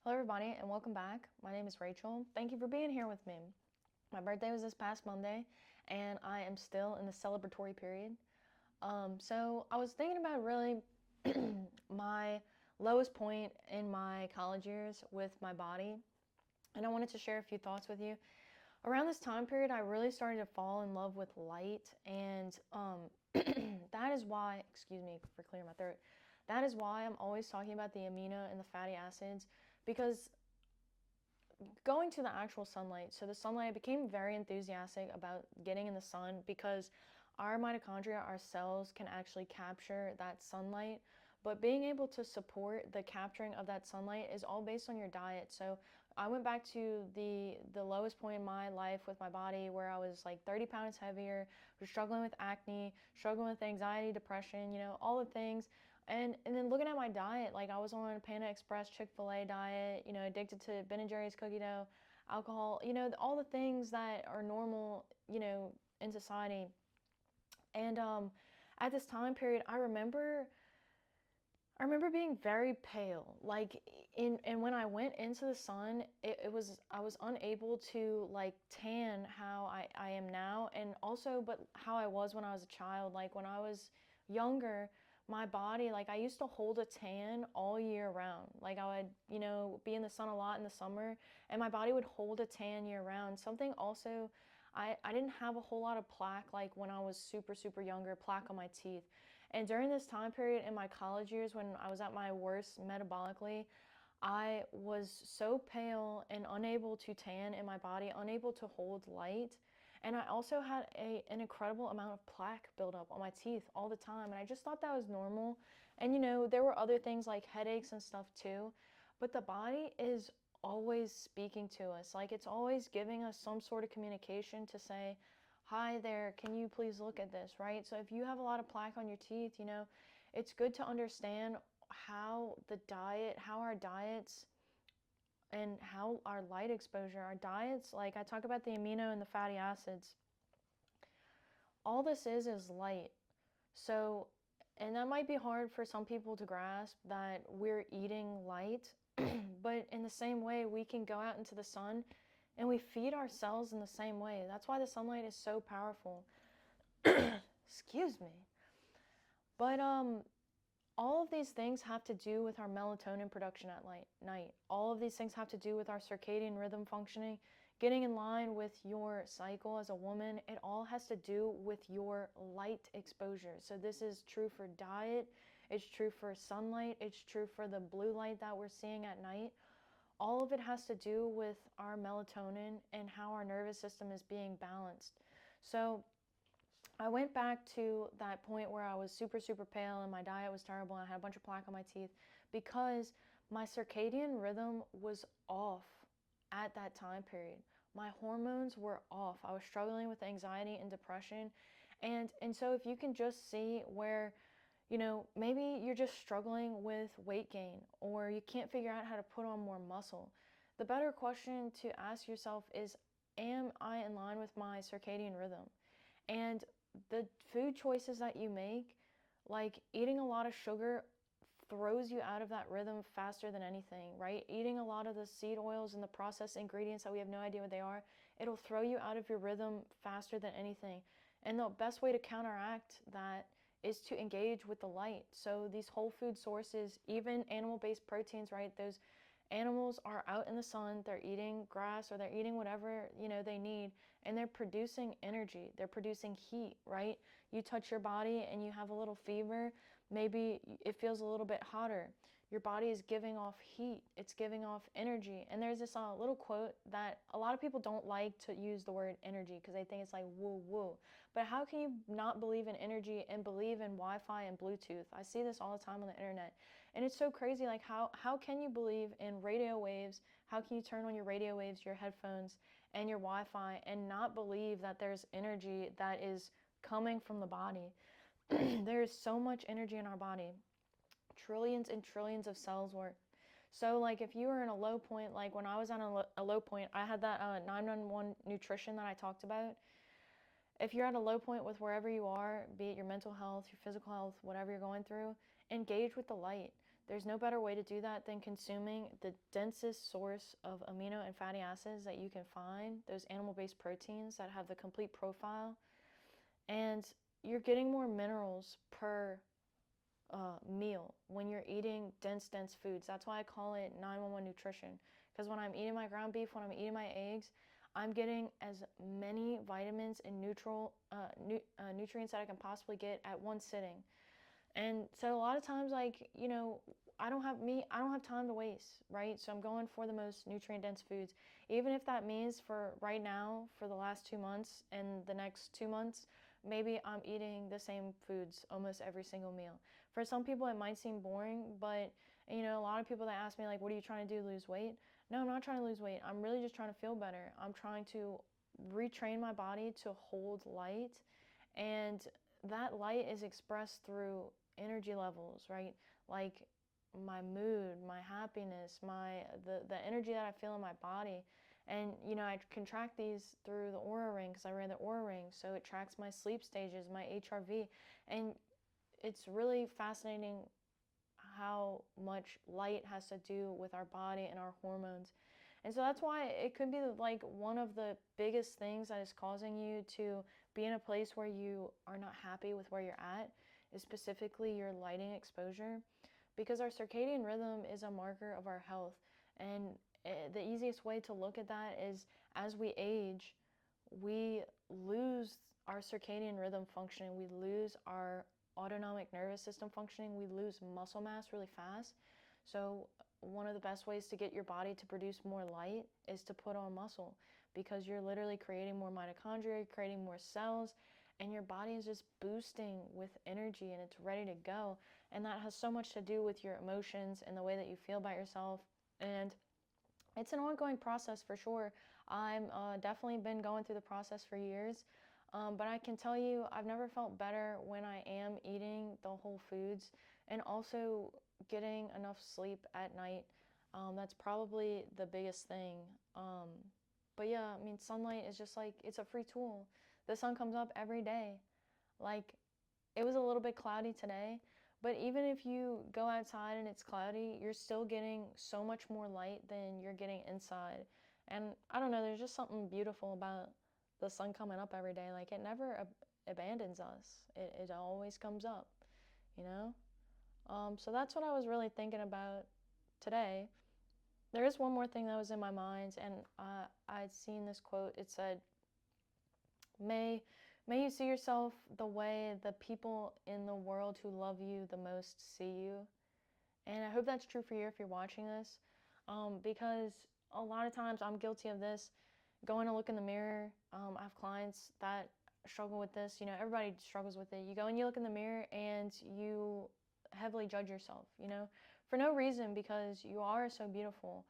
Hello, everybody, and welcome back. My name is Rachel. Thank you for being here with me. My birthday was this past Monday, and I am still in the celebratory period. So I was thinking about really my lowest point in my college years with my body, and I wanted to share a few thoughts with you. Around this time period, I really started to fall in love with light, and that is why, excuse me for clearing my throat, that is why I'm always talking about the amino and the fatty acids because going to the actual sunlight, so the sunlight, I became very enthusiastic about getting in the sun because our mitochondria, our cells, can actually capture that sunlight. But being able to support the capturing of that sunlight is all based on your diet. So I went back to the lowest point in my life with my body where I was like 30 pounds heavier, was struggling with acne, struggling with anxiety, depression, all the things. And then looking at my diet, like I was on Panda Express Chick-fil-A diet, addicted to Ben& Jerry's cookie dough, alcohol, all the things that are normal, in society. And at this time period, I remember being very pale. Like and when I went into the sun, it was I was unable to like tan how I am now, and also but how I was when I was a child. Like when I was younger, my body, like I used to hold a tan all year round. Like I would, be in the sun a lot in the summer, and my body would hold a tan year round. Something also, I didn't have a whole lot of plaque like when I was super, super younger, plaque on my teeth. And during this time period in my college years when I was at my worst metabolically, I was so pale and unable to tan in my body, unable to hold light. And I also had an incredible amount of plaque buildup on my teeth all the time. And I just thought that was normal. And there were other things like headaches and stuff too. But the body is always speaking to us. Like it's always giving us some sort of communication to say, hi there, can you please look at this, right? So if you have a lot of plaque on your teeth, it's good to understand how how our diets and how our light exposure, our diets, like I talk about the amino and the fatty acids, all this is light. So, and that might be hard for some people to grasp that we're eating light, but in the same way, we can go out into the sun and we feed our cells in the same way. That's why the sunlight is so powerful. Excuse me. But all of these things have to do with our melatonin production at night. All of these things have to do with our circadian rhythm functioning, getting in line with your cycle as a woman. It all has to do with your light exposure. So this is true for diet, it's true for sunlight, it's true for the blue light that we're seeing at night. All of it has to do with our melatonin and how our nervous system is being balanced. So I went back to that point where I was super, super pale and my diet was terrible and I had a bunch of plaque on my teeth because my circadian rhythm was off at that time period. My hormones were off. I was struggling with anxiety and depression. And so if you can just see where, maybe you're just struggling with weight gain or you can't figure out how to put on more muscle. The better question to ask yourself is, am I in line with my circadian rhythm? And the food choices that you make, like eating a lot of sugar, throws you out of that rhythm faster than anything, right? Eating a lot of the seed oils and the processed ingredients that we have no idea what they are, it'll throw you out of your rhythm faster than anything. And the best way to counteract that is to engage with the light. So these whole food sources, even animal-based proteins, right? Those animals are out in the sun, they're eating grass or they're eating whatever, they need, and they're producing energy, they're producing heat, right? You touch your body and you have a little fever, maybe it feels a little bit hotter. Your body is giving off heat, it's giving off energy. And there's this little quote that a lot of people don't like to use the word energy because they think it's like woo woo. But how can you not believe in energy and believe in Wi-Fi and Bluetooth? I see this all the time on the internet. And it's so crazy, like how can you believe in radio waves? How can you turn on your radio waves, your headphones, and your Wi-Fi and not believe that there's energy that is coming from the body? There is so much energy in our body. Trillions and trillions of cells work. So like if you were in a low point, like when I was on a low point, I had that 911 nutrition that I talked about. If you're at a low point with wherever you are, be it your mental health, your physical health, whatever you're going through, engage with the light. There's no better way to do that than consuming the densest source of amino and fatty acids that you can find, those animal-based proteins that have the complete profile. And you're getting more minerals per meal when you're eating dense foods. That's why I call it 911 nutrition. Because when I'm eating my ground beef, when I'm eating my eggs, I'm getting as many vitamins and nutrients that I can possibly get at one sitting. And so a lot of times, like, you know, I don't have time to waste, right? So I'm going for the most nutrient dense foods. Even if that means for right now, for the last 2 months and the next 2 months, maybe I'm eating the same foods almost every single meal. For some people, it might seem boring, but, you know, a lot of people that ask me, like, what are you trying to do, lose weight? No, I'm not trying to lose weight. I'm really just trying to feel better. I'm trying to retrain my body to hold light, and that light is expressed through energy levels, right? Like my mood, my happiness, the energy that I feel in my body. And you know, I can track these through the Aura Ring because I wear the Aura Ring, so it tracks my sleep stages, my HRV, and it's really fascinating how much light has to do with our body and our hormones. And so that's why it could be like one of the biggest things that is causing you to be in a place where you are not happy with where you're at, is specifically your lighting exposure. Because our circadian rhythm is a marker of our health. And the easiest way to look at that is as we age, we lose our circadian rhythm functioning, we lose our autonomic nervous system functioning, we lose muscle mass really fast. So one of the best ways to get your body to produce more light is to put on muscle, because you're literally creating more mitochondria, creating more cells, and your body is just boosting with energy and it's ready to go. And that has so much to do with your emotions and the way that you feel about yourself. And it's an ongoing process for sure. I'm definitely been going through the process for years. But I can tell you, I've never felt better when I am eating the whole foods and also getting enough sleep at night. That's probably the biggest thing. But yeah, I mean, sunlight is just like, it's a free tool. The sun comes up every day. Like, it was a little bit cloudy today, but even if you go outside and it's cloudy, you're still getting so much more light than you're getting inside. And I don't know, there's just something beautiful about the sun coming up every day. Like, it never abandons us. It always comes up, you know? So that's what I was really thinking about today. There is one more thing that was in my mind, and I'd seen this quote. It said, May you see yourself the way the people in the world who love you the most see you. And I hope that's true for you if you're watching this, because a lot of times I'm guilty of this, going to look in the mirror. I have clients that struggle with this. You know, everybody struggles with it. You go and you look in the mirror and you heavily judge yourself, you know, for no reason, because you are so beautiful.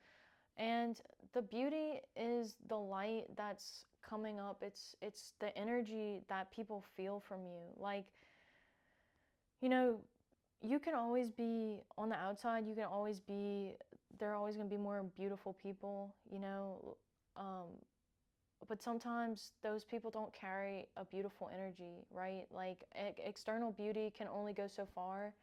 And the beauty is the light that's coming up. It's the energy that people feel from you. Like, you know, you can always be on the outside. You can always be, there are always going to be more beautiful people, you know. But sometimes those people don't carry a beautiful energy, right? Like, external beauty can only go so far.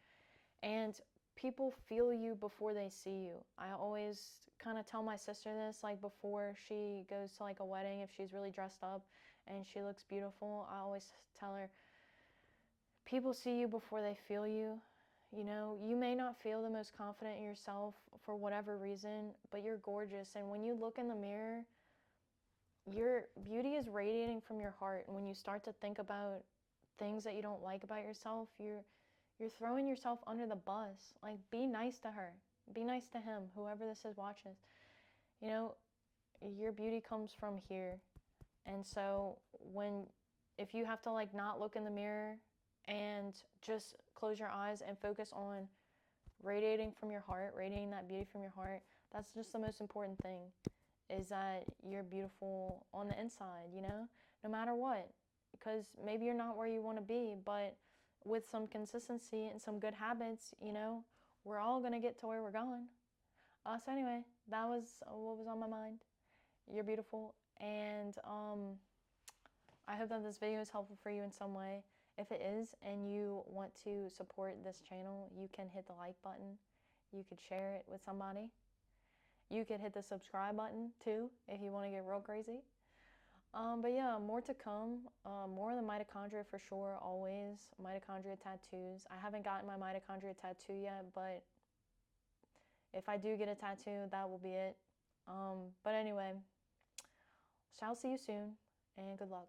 And people feel you before they see you. I always kind of tell my sister this, like, before she goes to like a wedding, if she's really dressed up and she looks beautiful, I always tell her, people see you before they feel you. You know, you may not feel the most confident in yourself for whatever reason, but you're gorgeous. And when you look in the mirror, your beauty is radiating from your heart. And when you start to think about things that you don't like about yourself, you're throwing yourself under the bus. Like, be nice to her. Be nice to him, whoever this is watching. You know, your beauty comes from here. And so if you have to like not look in the mirror and just close your eyes and focus on radiating from your heart, radiating that beauty from your heart, that's just the most important thing, is that you're beautiful on the inside, you know, no matter what. Because maybe you're not where you want to be, but with some consistency and some good habits, you know, we're all going to get to where we're going. So anyway, that was what was on my mind. You're beautiful, and I hope that this video is helpful for you in some way. If it is, and you want to support this channel, you can hit the like button. You could share it with somebody. You could hit the subscribe button too if you want to get real crazy. But yeah, more to come. More of the mitochondria for sure, always. Mitochondria tattoos. I haven't gotten my mitochondria tattoo yet, but if I do get a tattoo, that will be it. But anyway, shall see you soon, and good luck.